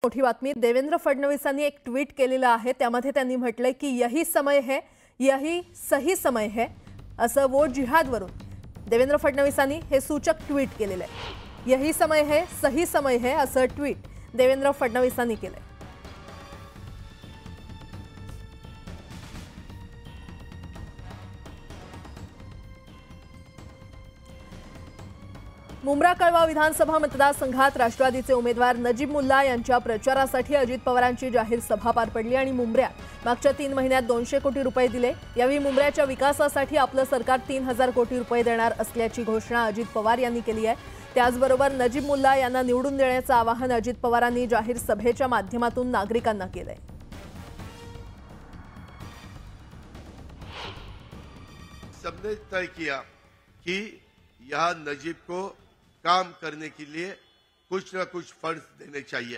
मोठी बातमी देवेंद्र फडणवीसांनी एक ट्वीट केलेलं आहे। त्यामध्ये त्यांनी म्हटलंय की यही समय है, यही सही समय है असं वोट जिहादवरून देवेंद्र फडणवीसांनी हे सूचक ट्वीट केलेलं आहे। यही समय है, सही समय है असं ट्वीट देवेंद्र फडणवीसांनी केलंय। मुंब्रा कळवा विधानसभा मतदारसंघात राष्ट्रवादीचे उमेदवार नजीब मुल्ला यांच्या प्रचारासाठी अजित पवारांची जाहीर सभा पार पडली आणि मुंब्र्यात मागच्या 3 महिन्यात 200 कोटी रुपये दिले। यावेळी मुंब्र्याच्या विकासासाठी आपलं सरकार 3000 कोटी रुपये देणार असल्याची घोषणा अजित पवार यांनी केली आहे। त्याचबरोबर नजीब मुल्ला यांना निवडून देण्याचं आवाहन अजित पवारांनी जाहीर सभेच्या माध्यमातून नागरिकांना केलंय। सबने तय किया कि यहाँ नजीब को काम करने के लिए कुछ न कुछ फंड्स देने चाहिए।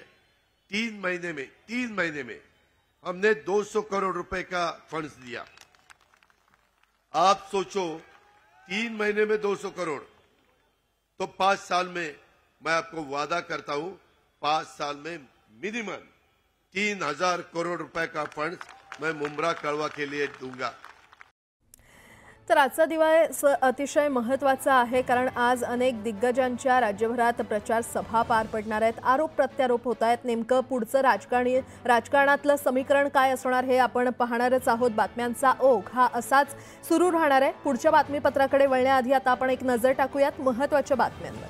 3 महीने में हमने 200 करोड़ रुपए का फंड्स दिया। आप सोचो 3 महीने में 200 करोड़, तो 5 साल में मैं आपको वादा करता हूं 5 साल में मिनिमम 3000 करोड़ रुपए का फंड्स मैं मुंब्रा कळवा के लिए दूंगा। तर आजचा दिवस अतिशय महत्त्वाचा आहे, कारण आज अनेक दिग्गजांच्या राज्यभरात प्रचार सभा पार पडणार आहेत। आरोप प्रत्यारोप होत आहेत। नेमकं पुढचं राजकारणातलं समीकरण काय असणार हे आपण पाहणारच आहोत। बातम्यांचा ओघ हा असाच सुरू राहणार आहे। पुढच्या बातमीपत्राकडे वळण्याआधी आता आपण एक नजर टाकूयात महत्त्वाच्या बातम्यांवर।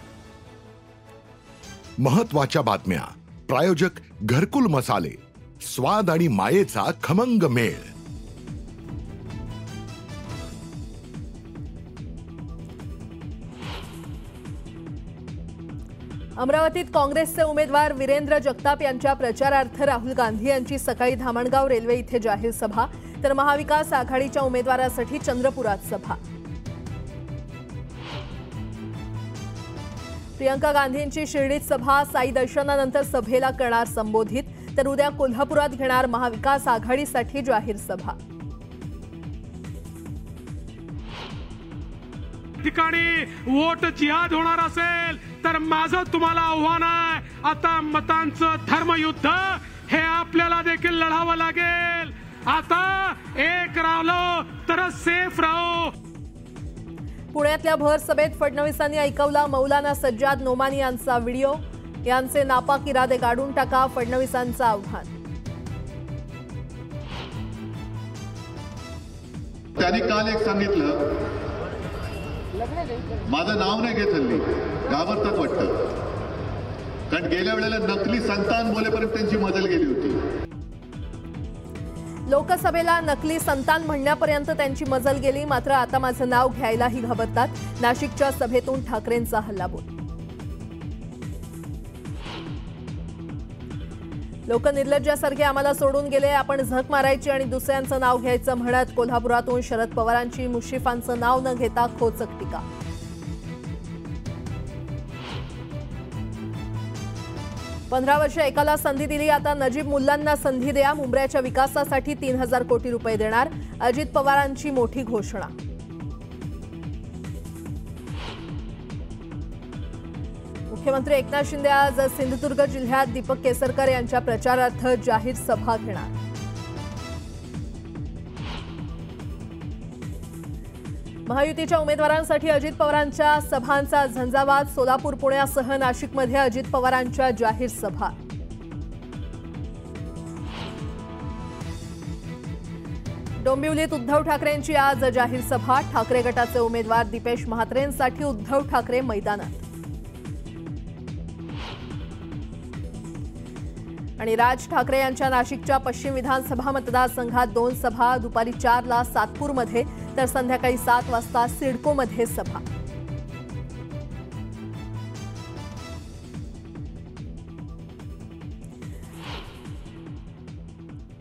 महत्त्वाच्या बातम्या प्रायोजक घरकुल मसाले, स्वाद आणि मायेचा खमंग मेळ। अमरावतीत काँग्रेसचे उमेदवार वीरेंद्र जगताप यांच्या प्रचारार्थ राहुल गांधी यांची सकाळी धामणगाव रेल्वे इथे जाहीर सभा, तर महाविकास आघाडीच्या उमेदवारासाठी चंद्रपुरात सभा। प्रियंका गांधींची शिर्डीत सभा, साई दर्शनानंतर सभेला करणार संबोधित, तर उद्या कोल्हापुरात घेणार महाविकास आघाडीसाठी जाहीर सभा। ठिकाणी वोट जिहाद होणार असेल तर माझं तुम्हाला आव्हान आहे, आता मतांचं धर्मयुद्ध हे आपल्याला देखील लढावं लागेल। आता एक राहिलो तर सेफ राहू। पुण्यातल्या भर सभेत फडणवीसांनी ऐकवला मौलाना सज्जाद नोमानी यांचा व्हिडिओ, यांचे नापाक इरादे काढून टाका, फडणवीसांचं आव्हान। त्यांनी काल एक सांगितलं, माझं नाव नाही घेत, हल्ली घाबरतात वाटतं, कारण गेल्या वेळेला नकली संतान बोलेपर्यंत त्यांची मजल गेली होती। लोकसभेला नकली संतान म्हणण्यापर्यंत त्यांची मजल गेली, मात्र आता माझं नाव घ्यायलाही घाबरतात। नाशिकच्या सभेतून ठाकरेंचा हल्लाबोल। लोक निर्लज्जासारखे आम्हाला सोडून गेले, आपण झक मारायची आणि दुसऱ्यांचं नाव घ्यायचं म्हणत कोल्हापुरातून शरद पवारांची मुश्रीफांचं नाव न घेता खोचक टीका। पंधरा वर्ष एकाला संधी दिली, आता नजीब मुल्लांना संधी द्या, मुंब्र्याच्या विकासासाठी 3000 कोटी रुपये देणार, अजित पवारांची मोठी घोषणा। मुख्यमंत्री एकनाथ शिंदे आज सिंधुदुर्ग जिल्ह्यात दीपक केसरकर यांच्या प्रचारार्थ जाहीर सभा घेणार। महायुतीच्या उमेदवारांसाठी अजित पवारांच्या सभांचा झंझावात, सोलापूर पुण्यासह नाशिकमध्ये अजित पवारांच्या जाहीर सभा। डोंबिवलीत उद्धव ठाकरेंची आज जाहीर सभा, ठाकरे गटाचे उमेदवार दीपेश म्हात्रेंसाठी उद्धव ठाकरे मैदानात। आणि राज ठाकरे यांच्या नाशिकच्या पश्चिम विधानसभा मतदारसंघात 2 सभा, दुपारी 4 ला सातपूरमध्ये तर संध्याकाळी 7 वाजता सिडकोमध्ये सभा।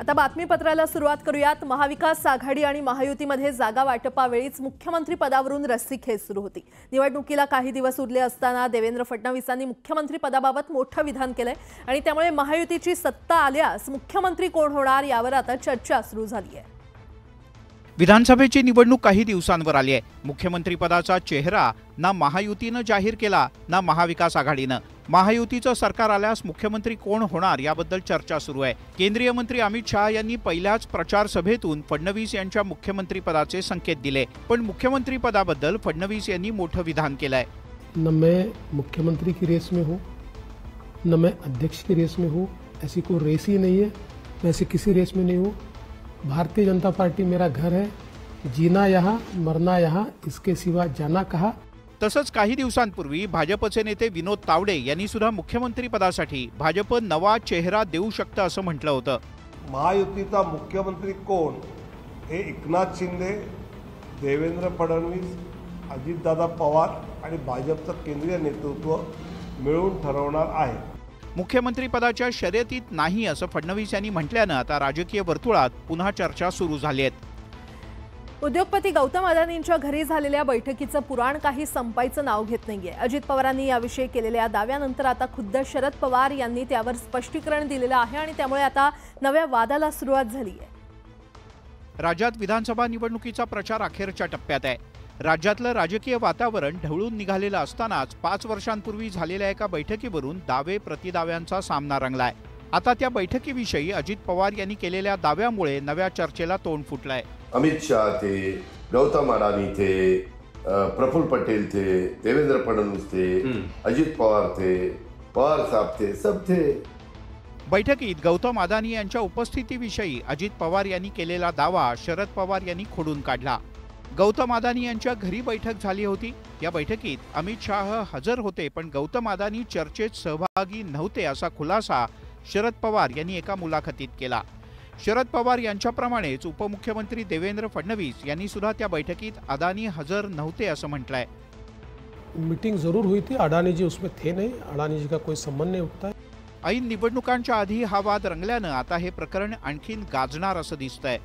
आता बातमीपत्राला सुरुवात करूयात। महाविकास आघाडी आणि महायुतीमध्ये जागा वाटपावेळीच मुख्यमंत्री पदावरून रस्सीखेच सुरू होती। निवडणुकीला काही दिवस उरले असताना देवेंद्र फडणवीसांनी मुख्यमंत्री पदाबाबत मोठं विधान केलंय आणि त्यामुळे महायुतीची सत्ता आल्यास मुख्यमंत्री कोण होणार यावर आता चर्चा सुरू झाली आहे। विधानसभेची निवडणूक काही दिवसांवर आली आहे। मुख्यमंत्रीपदाचा चेहरा ना महायुतीनं जाहीर केला ना महाविकास आघाडीनं। महायुतीचं सरकार आल्यास मुख्यमंत्री कोण होणार याबद्दल चर्चा सुरू आहे। केंद्रीय मंत्री अमित शाह यांनी पहिल्याच प्रचार सभेतून फडणवीस यांच्या मुख्यमंत्रीपदाचे संकेत दिले, पण मुख्यमंत्रीपदाबद्दल फडणवीस यांनी मोठं विधान केलंय। न मैं मुख्यमंत्री की रेस में हूँ, न मैं अध्यक्ष की रेस में हूँ, ऐसी कोई रेस ही नहीं है, मैं ऐसी किसी रेस में नहीं हूँ। भारतीय जनता पार्टी मेरा घर है, जीना यहाँ मरना यहाँ, इसके सिवा जाना कहाँ। तसंच काही दिवसांपूर्वी भाजपचे नेते विनोद तावडे यांनी सुद्धा मुख्यमंत्री पदासाठी भाजप नवा चेहरा देऊ शकतं असं म्हटलं होतं। महायुतीचा मुख्यमंत्री कोण हे एकनाथ शिंदे, देवेंद्र फडणवीस, अजितदादा पवार आणि भाजपचं केंद्रीय नेतृत्व मिळून ठरवणार आहे। मुख्यमंत्री पदाच्या शर्यतीत नाही असं फडणवीस यांनी म्हटल्यानं आता राजकीय वर्तुळात पुन्हा चर्चा सुरू झाली आहे। उद्योगपती गौतम अदानींच्या घरी झालेल्या बैठकीचं पुराण काही संपायचं नाव घेत नाहीये। अजित पवारांनी याविषयी केलेल्या दाव्यानंतर आता खुद्द शरद पवार यांनी त्यावर स्पष्टीकरण दिलेलं आहे आणि त्यामुळे आता नव्या वादाला सुरुवात झाली आहे। राज्यात विधानसभा निवडणुकीचा प्रचार अखेरच्या टप्प्यात आहे। राज्यातलं राजकीय वातावरण ढवळून निघालेलं असतानाच 5 वर्षांपूर्वी झालेल्या एका बैठकीवरून दावे प्रतिदाव्यांचा सामना रंगलाय। आता त्या बैठकीविषयी अजित पवार यांनी केलेल्या दाव्यामुळे नव्या चर्चेला तोंड फुटलंय। अमित शाह थे, गौतम अडानी थे, प्रफुल्ल पटेल थे, देवेंद्र फडणवीस थे, अजित पवार थे, पवार साहब थे, सब थे। बैठकीत गौतम अदानी यांच्या उपस्थितीविषयी अजित पवार यांनी केलेला दावा शरद पवार यांनी खोडून काढला। गौतम अदानी यांच्या घरी बैठक झाली होती। या बैठकीत अमित शाह हजर होते, पण गौतम अदानी चर्चेत सहभागी नव्हते असा खुलासा शरद पवार यांनी एका मुलाखतीत केला। शरद पवार यांच्याप्रमाणेच उपमुख्यमंत्री देवेंद्र फडणवीस यांनी सुद्धा त्या बैठकीत अदानी हजर नव्हते असं म्हटलंय। मीटिंग जरूर हुई थी, अडानी जी उसमें थे नहीं, अडानी जी का कोई संबंध नहीं उठता है। ऐन निवडणुकांच्या आधी हा वाद रंगल्यानं आता हे प्रकरण आणखीन गाजणार असं दिसतंय।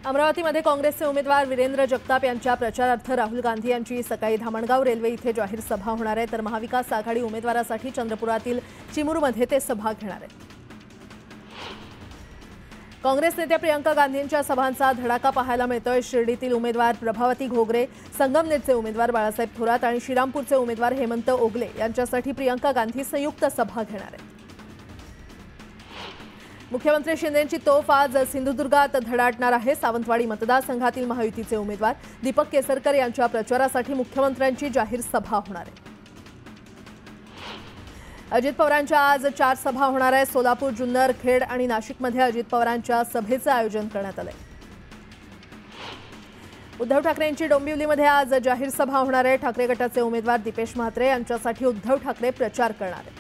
अमरावतीमध्ये काँग्रेसचे उमेदवार वीरेंद्र जगताप यांच्या प्रचारार्थ राहुल गांधी यांची सकाळी धामणगाव रेल्वे इथे जाहीर सभा होणार आहे, तर महाविकास आघाडी उमेदवारासाठी चंद्रपुरातील चिमूरमध्ये ते सभा घेणार आहेत। काँग्रेस नेत्या प्रियंका गांधींच्या सभांचा धडाका पाहायला मिळतोय। शिर्डीतील उमेदवार प्रभावती घोगरे, संगमनेरचे उमेदवार बाळासाहेब थोरात आणि श्रीरामपूरचे उमेदवार हेमंत ओगले यांच्यासाठी प्रियंका गांधी संयुक्त सभा घेणार आहेत। मुख्यमंत्री शिंदेंची तोफ आज सिंधुदुर्गात धडाडणार आहे। सावंतवाडी मतदारसंघातील महायुतीचे उमेदवार दीपक केसरकर यांच्या प्रचारासाठी मुख्यमंत्र्यांची जाहीर सभा होणार आहे। अजित पवारांच्या आज 4 सभा होणार आहेत। सोलापूर, जुन्नर, खेड आणि नाशिकमध्ये अजित पवारांच्या सभेचं आयोजन करण्यात आलंय। उद्धव ठाकरेंची डोंबिवलीमध्ये आज जाहीर सभा होणार आहे। ठाकरे गटाचे उमेदवार दीपेश म्हात्रे यांच्यासाठी उद्धव ठाकरे प्रचार करणार आहेत।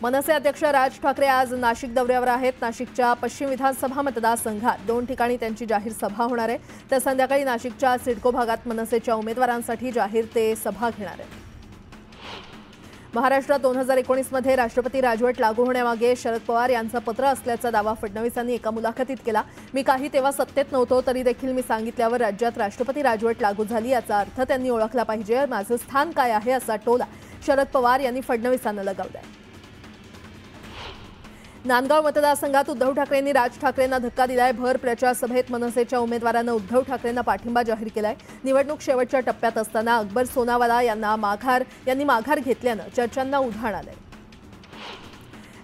मनसे अध्यक्ष राज ठाकरे आज नाशिक दौऱ्यावर आहेत। नाशिकच्या पश्चिम विधानसभा मतदारसंघात 2 ठिकाणी त्यांची जाहीर सभा होणार आहे, तर संध्याकाळी नाशिकच्या सिडको भागात मनसेच्या उमेदवारांसाठी जाहीर ते सभा घेणार आहेत। महाराष्ट्रात 2019 मध्ये राष्ट्रपती राजवट लागू होण्यामागे शरद पवार यांचं पत्र असल्याचा दावा फडणवीसांनी एका मुलाखतीत केला। मी काही तेव्हा सत्तेत नव्हतो, तरी देखील मी सांगितल्यावर राज्यात राष्ट्रपती राजवट लागू झाली, याचा अर्थ त्यांनी ओळखला पाहिजे। माझं स्थान काय आहे असा टोला शरद पवार यांनी फडणवीसांना लगावलाय। नांदगाव मतदारसंघात उद्धव ठाकरेंनी राज ठाकरेंना धक्का दिलाय। भर प्रचार सभेत मनसेच्या उमेदवारानं उद्धव ठाकरेंना पाठिंबा जाहीर केलाय। निवडणूक शेवटच्या टप्प्यात असताना अकबर सोनावाला यांनी माघार घेतल्यानं चर्चांना उधाण आलंय।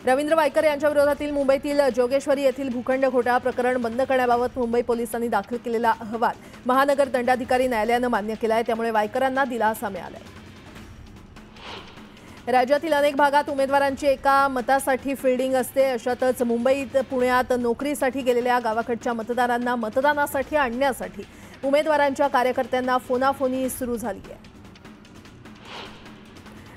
रवींद्र वायकर यांच्या विरोधातील मुंबईतील जोगेश्वरी येथील भूखंड घोटाळा प्रकरण बंद करण्याबाबत मुंबई पोलिसांनी दाखल केलेला अहवाल महानगर दंडाधिकारी न्यायालयानं मान्य केलाय, त्यामुळे वायकरांना दिलासा मिळालाय। राज्यातील अनेक भागात उमेदवारांची एका मतासाठी फिल्डिंग असते। अशातच मुंबईत, पुण्यात नोकरीसाठी गेलेल्या गावाकडच्या मतदारांना मतदानासाठी आणण्यासाठी उमेदवारांच्या कार्यकर्त्यांना फोनाफोनी सुरू झाली आहे।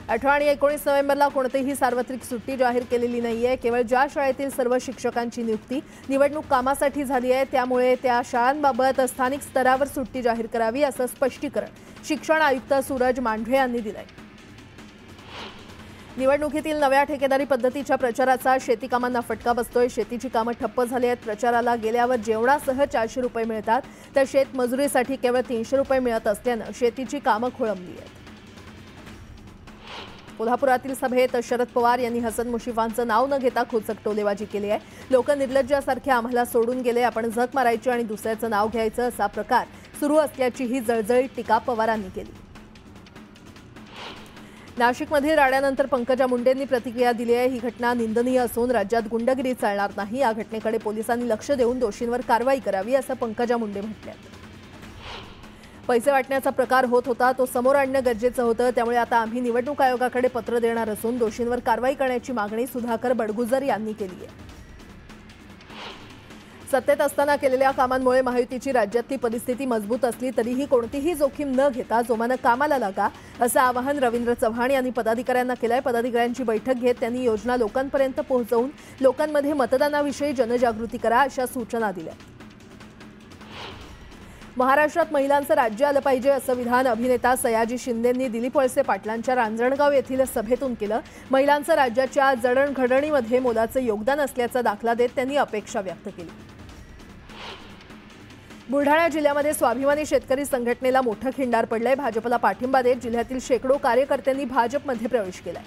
18 आणि 19 नोव्हेंबरला कोणतीही सार्वत्रिक सुट्टी जाहीर केलेली नाहीये। केवळ ज्या शाळेतील सर्व शिक्षकांची नियुक्ती निवडणूक कामासाठी झाली आहे, त्यामुळे त्या शाळांबाबत स्थानिक स्तरावर सुट्टी जाहीर करावी असं स्पष्टीकरण शिक्षण आयुक्त सूरज मांढरे यांनी दिलंय। निवडणुकीतील नव्या ठेकेदारी पद्धतीच्या प्रचाराचा शेती कामांना फटका बसतोय। शेतीची कामं ठप्प झाली आहेत। प्रचाराला गेल्यावर जेवणासह 400 रुपये मिळतात, तर शेतमजुरीसाठी केवळ 300 रुपये मिळत असल्यानं शेतीची कामं खोळंबली आहेत। कोल्हापुरातील सभेत शरद पवार यांनी हसन मुश्रीफांचं नाव न घेता खोचक टोलेबाजी केली आहे। लोक निर्लज्जासारखे आम्हाला सोडून गेले, आपण झक मारायची आणि दुसऱ्याचं नाव घ्यायचं असा प्रकार सुरू असल्याची ही जळजळीत टीका पवारांनी केली। नाशिकमध्ये राड्यानंतर पंकजा मुंडेंनी प्रतिक्रिया दिली आहे। ही घटना निंदनीय असून राज्यात गुंडगिरी चालणार नाही, या घटनेकडे पोलिसांनी लक्ष देऊन दोषींवर कारवाई करावी असं पंकजा मुंडे म्हटले। पैसे वाटण्याचा प्रकार होत होता, तो समोर आणणं गरजेचं होतं, त्यामुळे आता आम्ही निवडणूक आयोगाकडे पत्र देणार असून दोषींवर कारवाई करण्याची मागणी सुधाकर बडगुजर यांनी केली आहे। सत्तेत असताना केलेल्या कामांमुळे महायुतीची राज्यातली परिस्थिती मजबूत असली तरीही कोणतीही जोखीम न घेता जोमानं कामाला लागा असं आवाहन रवींद्र चव्हाण यांनी पदाधिकाऱ्यांना केलंय। पदाधिकाऱ्यांची बैठक घेत त्यांनी योजना लोकांपर्यंत पोहोचवून लोकांमध्ये मतदानाविषयी जनजागृती करा अशा सूचना दिल्या। महाराष्ट्रात महिलांचं राज्य आलं पाहिजे असं विधान अभिनेता सयाजी शिंदेंनी दिलीप वळसे पाटलांच्या रांजणगाव येथील सभेतून केलं। महिलांचं राज्याच्या जडणघडणीमध्ये मोलाचं योगदान असल्याचा दाखला देत त्यांनी अपेक्षा व्यक्त केली। बुलढाणा जिल्ह्यामध्ये स्वाभिमानी शेतकरी संघटनेला मोठं खिंडार पडलंय। भाजपला पाठिंबा देत जिल्ह्यातील शेकडो कार्यकर्त्यांनी भाजपमध्ये प्रवेश केलाय।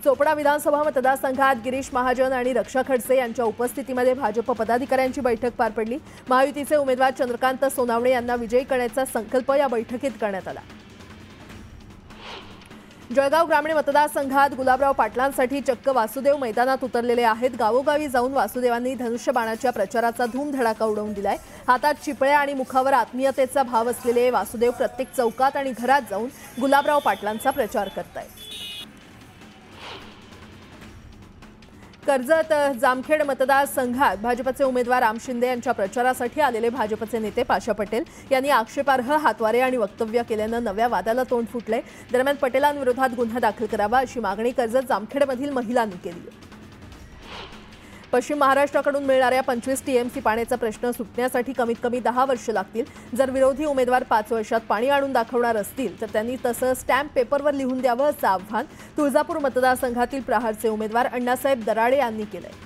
चोपडा विधानसभा मतदारसंघात गिरीश महाजन आणि रक्षा खडसे यांच्या उपस्थितीमध्ये भाजप पदाधिकाऱ्यांची बैठक पार पडली। महायुतीचे उमेदवार चंद्रकांत सोनावणे यांना विजयी करण्याचा संकल्प या बैठकीत करण्यात आला। जळगाव ग्रामीण मतदारसंघात गुलाबराव पाटलांसाठी चक्क वासुदेव मैदानात उतरलेले आहेत। गावोगावी जाऊन वासुदेवांनी धनुष्यबाणाच्या प्रचाराचा धूमधडाका उडवून दिलाय। हातात चिपळ्या आणि मुखावर आत्मीयतेचा भाव असलेले वासुदेव प्रत्येक चौकात आणि घरात जाऊन गुलाबराव पाटलांचा प्रचार करतायत। कर्जत जामखेड मतदारसंघात भाजपचे उमेदवार राम शिंदे यांच्या प्रचारासाठी आलेले भाजपचे नेते पाशा पटेल यांनी आक्षेपार्ह हातवारे आणि वक्तव्य केल्यानं नव्या वादाला तोंड फुटले। दरम्यान पटेलांविरोधात गुन्हा दाखल करावा अशी मागणी कर्जत जामखेडमधील महिलांनी केली आहे। पश्चिम महाराष्ट्राकडून मिळणाऱ्या 25 टीएमसी पाण्याचा प्रश्न सुटण्यासाठी कमीत कमी 10 वर्ष लागतील। जर विरोधी उमेदवार 5 वर्षात पाणी आणून दाखवणार असतील तर त्यांनी तसं स्टॅम्प पेपरवर लिहून द्यावं असं आव्हान तुळजापूर मतदारसंघातील प्रहारचे उमेदवार अण्णासाहेब दराडे यांनी केलंय।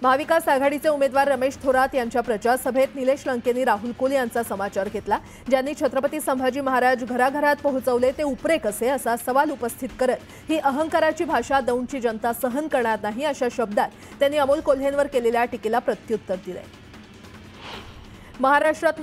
महाविकास आघाडीचे उमेदवार रमेश थोरात यांच्या प्रचार सभेत निलेश लंकेंनी राहुल कोल यांचा समाचार घेतला। ज्यांनी छत्रपती संभाजी महाराज घराघरात पोहोचवले ते उपरे कसे असा सवाल उपस्थित करत ही अहंकाराची भाषा दौंडची जनता सहन करणार नाही अशा शब्दात त्यांनी अमोल कोल्हेंवर केलेल्या टीकेला प्रत्युत्तर दिलंय। महाराष्ट्रात